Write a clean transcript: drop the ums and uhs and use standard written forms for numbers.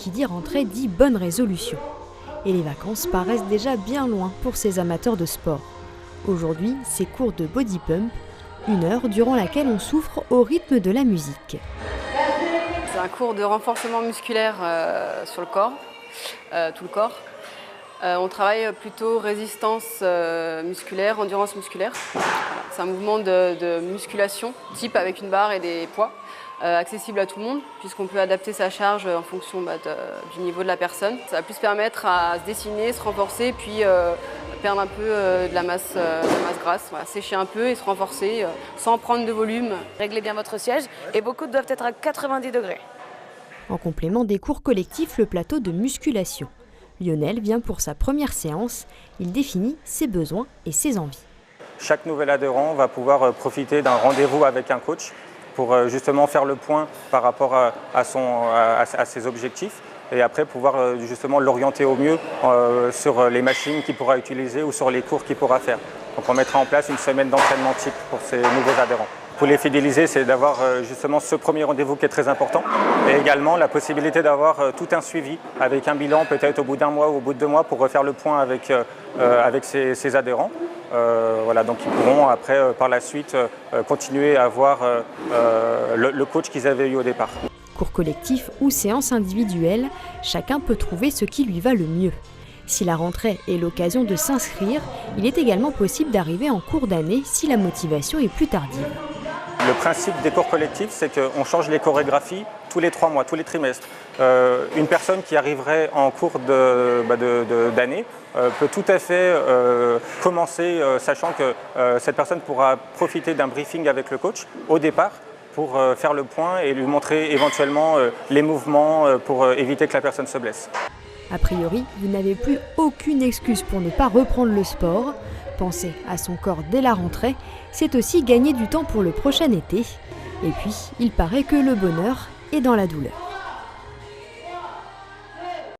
qui dit rentrée dit bonne résolution. Et les vacances paraissent déjà bien loin pour ces amateurs de sport. Aujourd'hui, c'est cours de body pump, 1 heure durant laquelle on souffre au rythme de la musique. C'est un cours de renforcement musculaire sur le corps, tout le corps. On travaille plutôt résistance musculaire, endurance musculaire. C'est un mouvement de musculation, type avec une barre et des poids, accessible à tout le monde, puisqu'on peut adapter sa charge en fonction du niveau de la personne. Ça va plus permettre à se dessiner, se renforcer, puis perdre un peu de la masse grasse, voilà, sécher un peu et se renforcer sans prendre de volume. Réglez bien votre siège et beaucoup doivent être à 90 degrés. En complément des cours collectifs, le plateau de musculation. Lionel vient pour sa première séance. Il définit ses besoins et ses envies. Chaque nouvel adhérent va pouvoir profiter d'un rendez-vous avec un coach pour justement faire le point par rapport à ses objectifs et après pouvoir justement l'orienter au mieux sur les machines qu'il pourra utiliser ou sur les cours qu'il pourra faire. Donc on mettra en place une semaine d'entraînement type pour ces nouveaux adhérents. Pour les fidéliser, c'est d'avoir justement ce premier rendez-vous qui est très important et également la possibilité d'avoir tout un suivi avec un bilan peut-être au bout d'1 mois ou au bout de 2 mois pour refaire le point avec ses adhérents. Voilà, donc ils pourront après par la suite continuer à avoir le coach qu'ils avaient eu au départ. Cours collectif ou séance individuelle, chacun peut trouver ce qui lui va le mieux. Si la rentrée est l'occasion de s'inscrire, il est également possible d'arriver en cours d'année si la motivation est plus tardive. Le principe des cours collectifs, c'est qu'on change les chorégraphies tous les 3 mois, tous les trimestres. Une personne qui arriverait en cours d'année peut tout à fait commencer, sachant que cette personne pourra profiter d'un briefing avec le coach au départ pour faire le point et lui montrer éventuellement les mouvements pour éviter que la personne se blesse. A priori, vous n'avez plus aucune excuse pour ne pas reprendre le sport. Penser à son corps dès la rentrée, c'est aussi gagner du temps pour le prochain été. Et puis, il paraît que le bonheur est dans la douleur.